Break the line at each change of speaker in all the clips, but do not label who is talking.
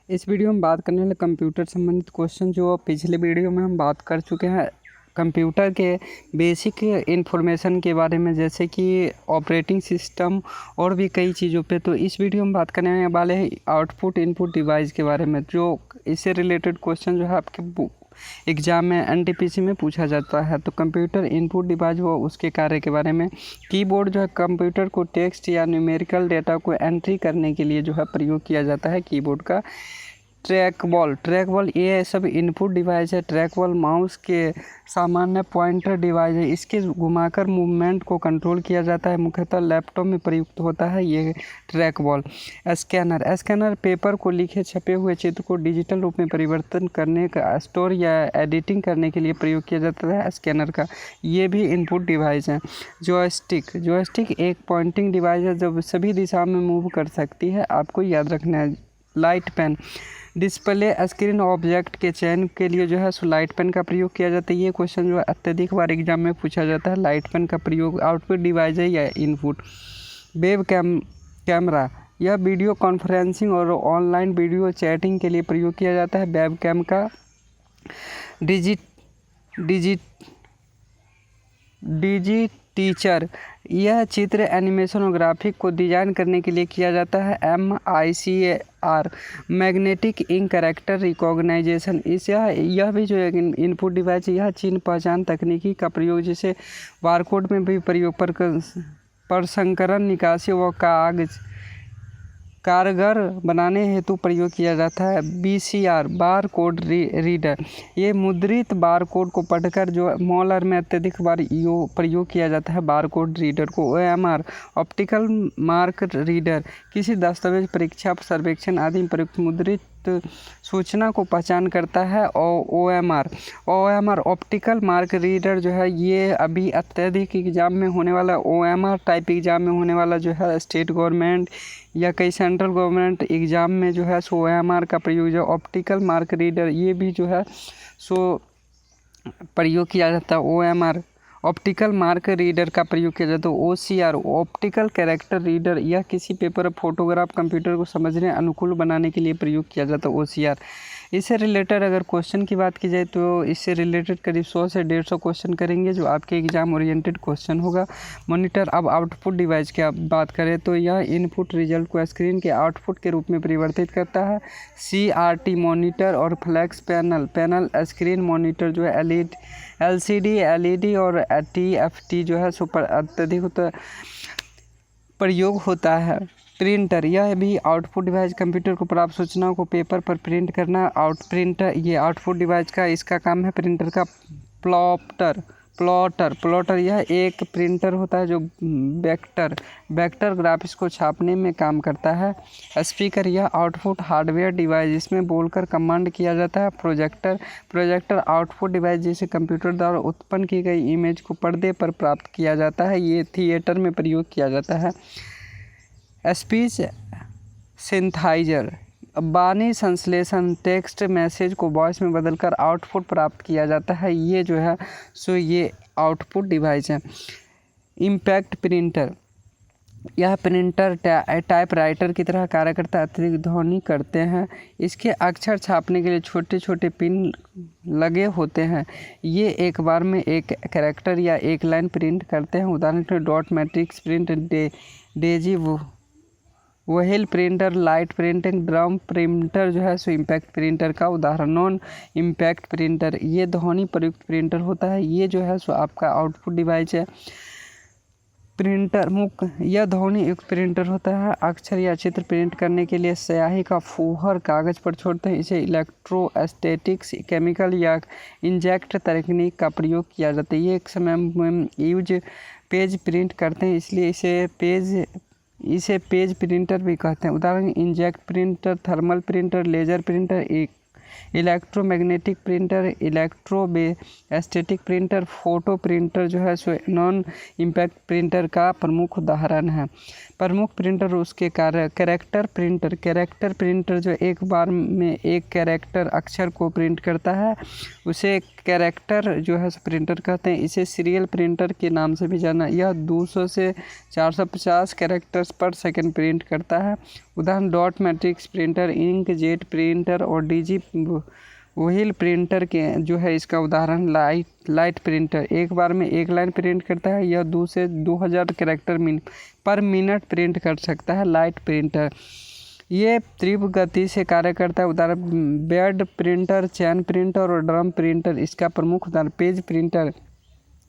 इस वीडियो में बात करने वाले कंप्यूटर संबंधित क्वेश्चन जो पिछले वीडियो में हम बात कर चुके हैं कंप्यूटर के बेसिक इन्फॉर्मेशन के बारे में, जैसे कि ऑपरेटिंग सिस्टम और भी कई चीज़ों पे। तो इस वीडियो में बात करने वाले हैं आउटपुट इनपुट डिवाइस के बारे में, जो इससे रिलेटेड क्वेश्चन जो है आपके एग्जाम में एनटीपीसी में पूछा जाता है। तो कंप्यूटर इनपुट डिवाइस वो उसके कार्य के बारे में। कीबोर्ड जो है कंप्यूटर को टेक्स्ट या न्यूमेरिकल डेटा को एंट्री करने के लिए जो है प्रयोग किया जाता है कीबोर्ड का। ट्रैक बॉल ये सब इनपुट डिवाइस है। ट्रैक बॉल माउस के सामान्य पॉइंटर डिवाइस है, इसके घुमाकर मूवमेंट को कंट्रोल किया जाता है। मुख्यतः लैपटॉप में प्रयुक्त होता है ये ट्रैक बॉल। स्कैनर पेपर को लिखे छपे हुए चित्र को डिजिटल रूप में परिवर्तन करने का, स्टोर या एडिटिंग करने के लिए प्रयोग किया जाता है स्कैनर का, ये भी इनपुट डिवाइस है। जॉयस्टिक एक पॉइंटिंग डिवाइस है जो सभी दिशा में मूव कर सकती है, आपको याद रखना है। Light pen display screen object के चयन के लिए जो है सो लाइट पेन का प्रयोग किया जाता है। ये क्वेश्चन जो है अत्यधिक बार एग्जाम में पूछा जाता है। लाइट पेन का प्रयोग आउटपुट डिवाइस है या इनपुट। वेब कैमरा यह वीडियो कॉन्फ्रेंसिंग और ऑनलाइन वीडियो चैटिंग के लिए प्रयोग किया जाता है। वेब कैम का डिजी टीचर यह चित्र एनिमेशन और ग्राफिक को डिजाइन करने के लिए किया जाता है। MICAR magnetic ink character recognization यह भी जो है इनपुट डिवाइस, यह चिन्ह पहचान तकनीकी का प्रयोग जिसे बारकोड में भी प्रयोग प्रसंस्करण निकासी व कारगर बनाने हेतु प्रयोग किया जाता है। BCR बार कोड रीडर ये मुद्रित बार कोड को पढ़कर जो मॉलर में अत्यधिक बार प्रयोग किया जाता है बार कोड रीडर को। OMR ऑप्टिकल मार्क रीडर किसी दस्तावेज परीक्षा सर्वेक्षण आदि में प्रयुक्त मुद्रित सूचना को पहचान करता है। OMR ऑप्टिकल मार्क रीडर जो है ये अभी अत्यधिक एग्जाम में होने वाला OMR टाइप एग्जाम में होने वाला जो है स्टेट गवर्नमेंट या कई सेंट्रल गवर्नमेंट एग्ज़ाम में जो है सो OMR का प्रयोग जो ऑप्टिकल मार्क रीडर ये भी जो है सो प्रयोग किया जाता है। OMR ऑप्टिकल मार्क रीडर का प्रयोग किया जाता है। OCR ऑप्टिकल कैरेक्टर रीडर यह किसी पेपर फोटोग्राफ कंप्यूटर को समझने अनुकूल बनाने के लिए प्रयोग किया जाता है OCR। इससे रिलेटेड अगर क्वेश्चन की बात की जाए तो इससे रिलेटेड करीब 100 से 150 क्वेश्चन करेंगे जो आपके एग्जाम ओरिएंटेड क्वेश्चन होगा। मॉनिटर अब आउटपुट डिवाइस की आप बात करें तो यह इनपुट रिजल्ट को स्क्रीन के आउटपुट के रूप में परिवर्तित करता है। CRT मॉनिटर और फ्लैक्स पैनल स्क्रीन मॉनिटर जो है LCD LED और TFT जो है सुपर अत्यधिक प्रयोग होता है। प्रिंटर यह भी आउटपुट डिवाइस कंप्यूटर को प्राप्त सूचनाओं को पेपर पर प्रिंट करना। ये आउटपुट डिवाइस का इसका काम है। प्रिंटर का प्लॉटर यह एक प्रिंटर होता है जो वेक्टर ग्राफिक्स को छापने में काम करता है। स्पीकर यह आउटपुट हार्डवेयर डिवाइस जिसमें बोलकर कमांड किया जाता है। प्रोजेक्टर आउटपुट डिवाइस जिसे कंप्यूटर द्वारा उत्पन्न की गई इमेज को पर्दे पर प्राप्त किया जाता है, ये थिएटर में प्रयोग किया जाता है। स्पीच सिंथेसाइजर बानी संश्लेषण टेक्स्ट मैसेज को वॉइस में बदलकर आउटपुट प्राप्त किया जाता है, ये जो है सो ये आउटपुट डिवाइस है। इम्पैक्ट प्रिंटर यह प्रिंटर टाइपराइटर की तरह कार्य करता है, अतिरिक्त ध्वनि करते हैं। इसके अक्षर छापने के लिए छोटे छोटे पिन लगे होते हैं। ये एक बार में एक कैरेक्टर या एक लाइन प्रिंट करते हैं। उदाहरण के dot matrix print, Daisy wheel printer, light printing, drum printer जो है सो इम्पैक्ट प्रिंटर का उदाहरण। नॉन इम्पैक्ट प्रिंटर ये ध्वनि प्रयुक्त प्रिंटर होता है, ये जो है सो आपका आउटपुट डिवाइस है। प्रिंटर मुख्य यह ध्वनि युक्त प्रिंटर होता है, अक्षर या चित्र प्रिंट करने के लिए स्याही का फुहर कागज पर छोड़ते हैं। इसे इलेक्ट्रोस्टैटिक्स केमिकल या इंजेक्ट तकनीक का प्रयोग किया जाता है। ये एक समय में यूज पेज प्रिंट करते हैं, इसलिए इसे पेज प्रिंटर भी कहते हैं। उदाहरण inkjet printer, thermal printer, laser printer, electromagnetic printer, electrostatic printer, photo printer जो है सो नॉन इम्पैक्ट प्रिंटर का प्रमुख उदाहरण है। प्रमुख प्रिंटर उसके कार्य कैरेक्टर प्रिंटर जो एक बार में एक कैरेक्टर अक्षर को प्रिंट करता है, उसे कैरेक्टर जो है प्रिंटर कहते हैं। इसे सीरियल प्रिंटर के नाम से भी जाना। यह 200 से 450 कैरेक्टर्स पर सेकंड प्रिंट करता है। उदाहरण dot matrix printer, inkjet printer और डिजी व्हील प्रिंटर के जो है इसका उदाहरण लाइट प्रिंटर एक बार में एक लाइन प्रिंट करता है। यह 2 से 2000 कैरेक्टर पर मिनट प्रिंट कर सकता है। लाइट प्रिंटर ये तीव्र गति से कार्य करता है। उदाहरण बेड प्रिंटर, चैन प्रिंटर और ड्रम प्रिंटर इसका प्रमुख उदाहरण। पेज प्रिंटर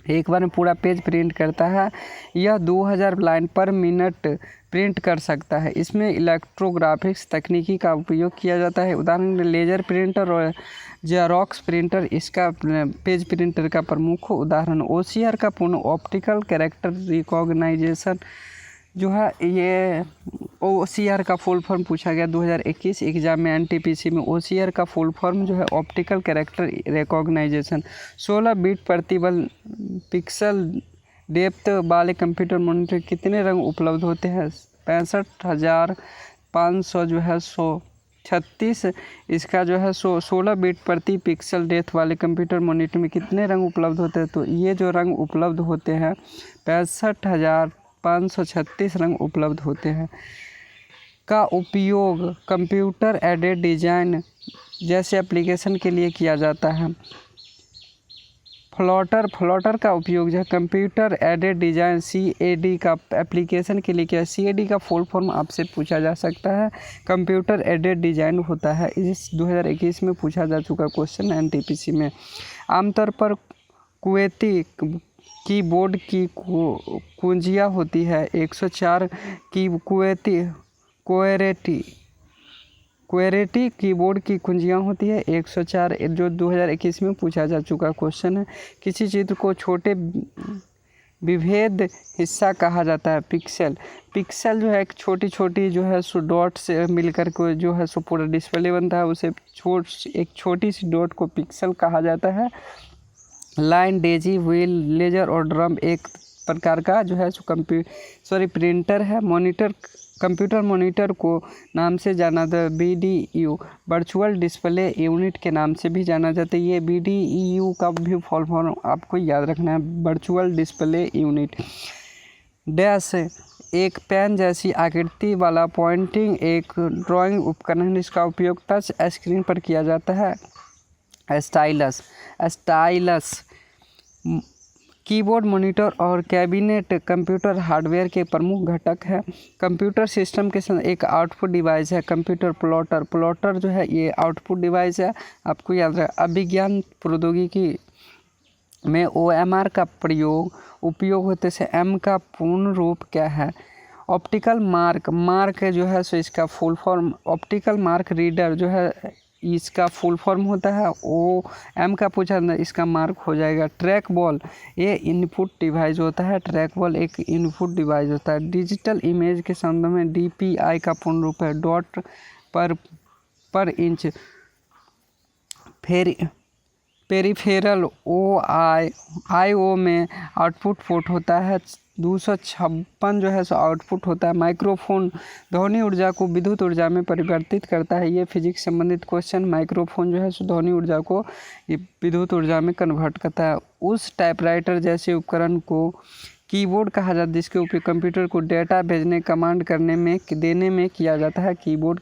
एक बार में पूरा पेज प्रिंट करता है। यह 2000 लाइन पर मिनट प्रिंट कर सकता है। इसमें इलेक्ट्रोग्राफिक्स तकनीकी का उपयोग किया जाता है। उदाहरण लेजर प्रिंटर और जेरोक्स प्रिंटर इसका पेज प्रिंटर का प्रमुख उदाहरण। OCR का पूर्ण ऑप्टिकल कैरेक्टर रिकॉग्नाइजेशन जो है ये OCR का फुल फॉर्म पूछा गया 2021 एग्जाम में NTPC में। OCR का फुल फॉर्म जो है ऑप्टिकल कैरेक्टर रिकॉग्नाइजेशन। 16 बिट प्रति पिक्सल डेप्थ वाले कंप्यूटर मॉनिटर कितने रंग उपलब्ध होते हैं? 65,500 जो है 136 इसका जो है 16 बिट प्रति पिक्सल डेप्थ वाले कंप्यूटर मॉनिटर में कितने रंग उपलब्ध होते हैं? तो ये जो रंग उपलब्ध होते हैं 65,536 रंग उपलब्ध होते हैं। का उपयोग कंप्यूटर एडेड डिजाइन जैसे एप्लीकेशन के लिए किया जाता है। फ्लोटर का उपयोग जो है कंप्यूटर एडेड डिजाइन CAD का एप्लीकेशन के लिए किया। CAD का फुल फॉर्म आपसे पूछा जा सकता है कंप्यूटर एडेड डिजाइन होता है। इस 2021 में पूछा जा चुका क्वेश्चन NTPC में। आमतौर पर कुवैती कीबोर्ड की कुंजियाँ होती है 104 की क्वेरेटी कीबोर्ड की कुंजियाँ होती है 104 जो 2021 में पूछा जा चुका क्वेश्चन है। किसी चित्र को छोटे विभेद हिस्सा कहा जाता है। पिक्सल जो है एक छोटी जो है सो डॉट से मिलकर को जो है सो पूरा डिस्प्ले बनता है, उसे एक छोटी सी डॉट को पिक्सल कहा जाता है। लाइन, डेजी, व्हील, लेजर और ड्रम एक प्रकार का जो है सो प्रिंटर है। कंप्यूटर मॉनिटर को नाम से जाना जाता है BDU वर्चुअल डिस्प्ले यूनिट के नाम से भी जाना जाता है। ये BDU का भी फुल फॉर्म आपको याद रखना है, वर्चुअल डिस्प्ले यूनिट। डैश एक पेन जैसी आकृति वाला पॉइंटिंग एक ड्राइंग उपकरण जिसका उपयोग टच स्क्रीन पर किया जाता है। स्टाइलस कीबोर्ड, मॉनिटर और कैबिनेट कंप्यूटर हार्डवेयर के प्रमुख घटक है। कंप्यूटर सिस्टम के साथ एक आउटपुट डिवाइस है कंप्यूटर प्लॉटर जो है ये आउटपुट डिवाइस है, आपको याद रहे। अभिज्ञान प्रौद्योगिकी में OMR का उपयोग होते से M का पूर्ण रूप क्या है? ऑप्टिकल मार्क जो है सो इसका full form optical mark reader जो है इसका फुल फॉर्म होता है। OM का पूछा इसका मार्क हो जाएगा। ट्रैक बॉल ये इनपुट डिवाइस होता है। ट्रैक बॉल एक इनपुट डिवाइस होता है। डिजिटल इमेज के संदर्भ में DPI का पूर्ण रूप है डॉट पर इंच। पेरिफेरल IO में आउटपुट पोर्ट होता है। 256 जो है सो आउटपुट होता है। माइक्रोफोन ध्वनि ऊर्जा को विद्युत ऊर्जा में परिवर्तित करता है। ये फिजिक्स संबंधित क्वेश्चन। माइक्रोफोन जो है सो ध्वनि ऊर्जा को विद्युत ऊर्जा में कन्वर्ट करता है। उस टाइपराइटर जैसे उपकरण को कीबोर्ड कहा जाता है जिसके उपयोग कंप्यूटर को डेटा भेजने, कमांड देने में किया जाता है। कीबोर्ड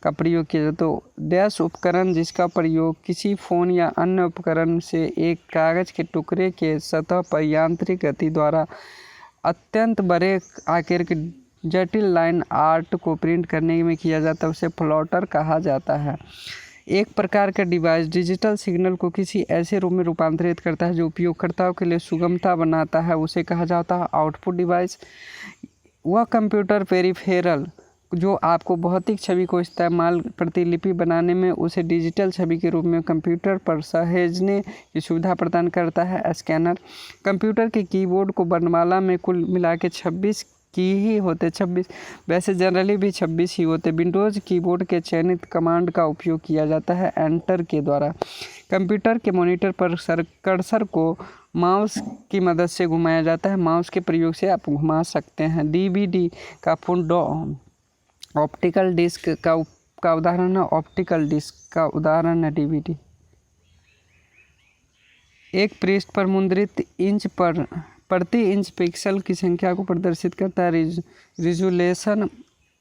का प्रयोग किया जाता है। डैश उपकरण जिसका प्रयोग किसी फ़ोन या अन्य उपकरण से एक कागज़ के टुकड़े के सतह पर यांत्रिक गति द्वारा अत्यंत बड़े आकार के जटिल लाइन आर्ट को प्रिंट करने में किया जाता है, उसे प्लॉटर कहा जाता है। एक प्रकार का डिवाइस डिजिटल सिग्नल को किसी ऐसे रूप में रूपांतरित करता है जो उपयोगकर्ताओं के लिए सुगमता बनाता है, उसे कहा जाता है आउटपुट डिवाइस। वह कंप्यूटर पेरिफेरल जो आपको भौतिक छवि को इस्तेमाल प्रतिलिपि बनाने में उसे डिजिटल छवि के रूप में कंप्यूटर पर सहेजने की सुविधा प्रदान करता है। स्कैनर कंप्यूटर के कीबोर्ड को वर्णमाला में कुल मिला के 26 की ही होते 26 वैसे जनरली भी 26 ही होते। विंडोज़ कीबोर्ड के चयनित कमांड का उपयोग किया जाता है एंटर के द्वारा। कंप्यूटर के मॉनिटर पर कर्सर को माउस की मदद से घुमाया जाता है। माउस के प्रयोग से आप घुमा सकते हैं। DVD का पूर्ण ऑप्टिकल डिस्क का उदाहरण है। ऑप्टिकल डिस्क का उदाहरण है DVD। एक पृष्ठ पर मुद्रित प्रति इंच पिक्सल की संख्या को प्रदर्शित करता है। रिजोल्यूशन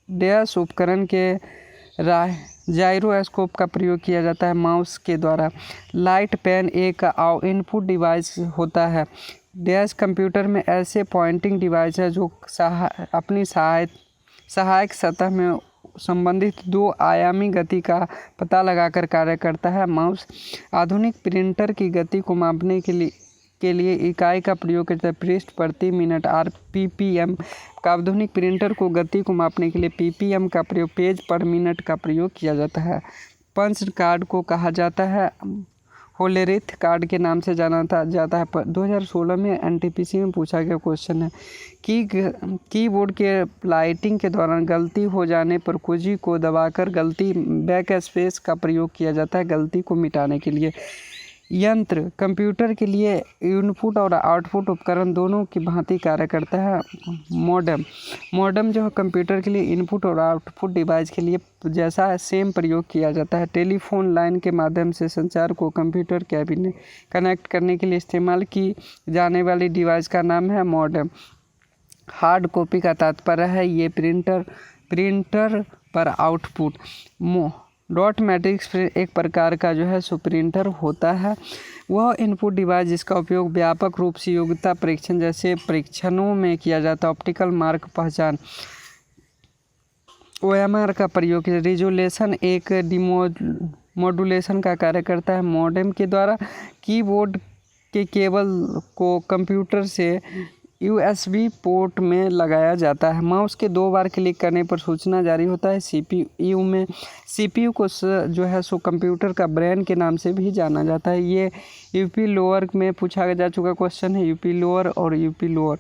डैश उपकरण के जाइरोस्कोप का प्रयोग किया जाता है माउस के द्वारा। लाइट पेन एक इनपुट डिवाइस होता है। डैश कंप्यूटर में ऐसे पॉइंटिंग डिवाइस है जो अपनी सहायक सतह में संबंधित 2 आयामी गति का पता लगाकर कार्य करता है। माउस आधुनिक प्रिंटर की गति को मापने के लिए इकाई का प्रयोग करता है। पृष्ठ प्रति मिनट RPPM का आधुनिक प्रिंटर को गति को मापने के लिए PPM का प्रयोग, पेज पर मिनट का प्रयोग किया जाता है। पंच कार्ड को कहा जाता है होलेरिथ कार्ड के नाम से जाना जाता है। 2016 में NTPC में पूछा गया क्वेश्चन है कि कीबोर्ड के लाइटिंग के दौरान गलती हो जाने पर कुंजी को दबाकर बैक स्पेस का प्रयोग किया जाता है गलती को मिटाने के लिए। यंत्र कंप्यूटर के लिए इनपुट और आउटपुट उपकरण दोनों की भांति कार्य करता है। मॉडेम जो है कंप्यूटर के लिए इनपुट और आउटपुट डिवाइस के लिए जैसा सेम प्रयोग किया जाता है। टेलीफोन लाइन के माध्यम से संचार को कंप्यूटर कैबिनेट कनेक्ट करने के लिए इस्तेमाल की जाने वाली डिवाइस का नाम है मॉडेम। हार्ड कॉपी का तात्पर्य है ये प्रिंटर पर आउटपुट। डॉट मैट्रिक्स एक प्रकार का जो है सो प्रिंटर होता है। वह इनपुट डिवाइस जिसका उपयोग व्यापक रूप से योग्यता परीक्षण जैसे परीक्षणों में किया जाता है। ऑप्टिकल मार्क पहचान OMR का प्रयोग। रिजोल्यूशन एक डिमोडुलेशन का कार्य करता है। मॉडेम के द्वारा कीबोर्ड के केबल को कंप्यूटर से USB पोर्ट में लगाया जाता है। माउस के 2 बार क्लिक करने पर सूचना जारी होता है। CPU को जो है सो कंप्यूटर का ब्रेन के नाम से भी जाना जाता है। ये UP लोअर में पूछा जा चुका क्वेश्चन है, UP लोअर और UP लोअर।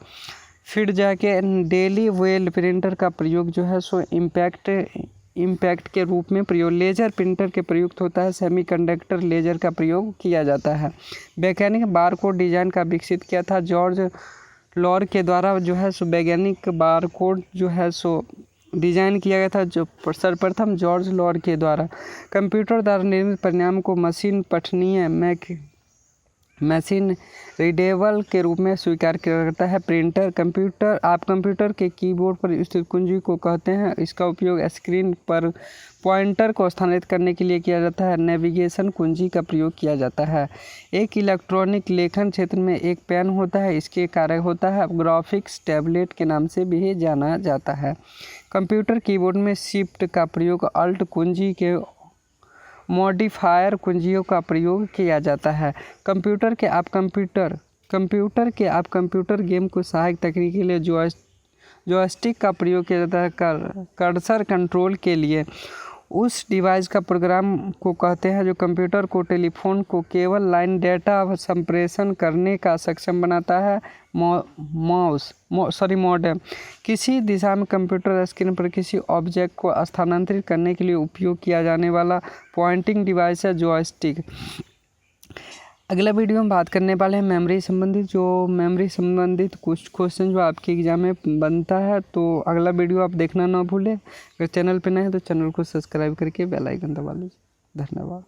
फिर जाके डेली वेल प्रिंटर का प्रयोग जो है सो इम्पैक्ट के रूप में प्रयोग लेजर प्रिंटर के प्रयुक्त होता है। सेमीकंडक्टर लेजर का प्रयोग किया जाता है। वैज्ञानिक बारकोड डिजाइन का विकसित किया था जॉर्ज लॉर के द्वारा जो है सो वैज्ञानिक बारकोड जो है सो डिजाइन किया गया था जो सर्वप्रथम जॉर्ज लॉर के द्वारा। कंप्यूटर द्वारा निर्मित परिणाम को मशीन पठनीय मशीन रीडेबल के रूप में स्वीकार करता है। प्रिंटर कंप्यूटर के कीबोर्ड पर स्थित कुंजी को कहते हैं। इसका उपयोग स्क्रीन पर पॉइंटर को स्थानांतरित करने के लिए किया जाता है। नेविगेशन कुंजी का प्रयोग किया जाता है। एक इलेक्ट्रॉनिक लेखन क्षेत्र में एक पेन होता है। इसके कार्य होता है ग्राफिक्स टैबलेट के नाम से भी जाना जाता है। कंप्यूटर कीबोर्ड में शिफ्ट का प्रयोग, अल्ट कुंजी के मॉडिफायर कुंजियों का प्रयोग किया जाता है। कंप्यूटर के आप कंप्यूटर गेम को सहायक तकनीक के लिए जॉयस्टिक का प्रयोग किया जाता है। कर्सर कंट्रोल के लिए उस डिवाइस का प्रोग्राम को कहते हैं जो कंप्यूटर को टेलीफोन को केवल लाइन डेटा संप्रेषण करने का सक्षम बनाता है। मॉडेम किसी दिशा में कंप्यूटर स्क्रीन पर किसी ऑब्जेक्ट को स्थानांतरित करने के लिए उपयोग किया जाने वाला पॉइंटिंग डिवाइस है जॉयस्टिक। अगला वीडियो में बात करने वाले हैं मेमोरी संबंधित कुछ क्वेश्चन जो आपके एग्जाम में बनता है। तो अगला वीडियो आप देखना ना भूलें। अगर चैनल पे नए हैं तो चैनल को सब्सक्राइब करके बेल आइकन दबा लीजिए। धन्यवाद।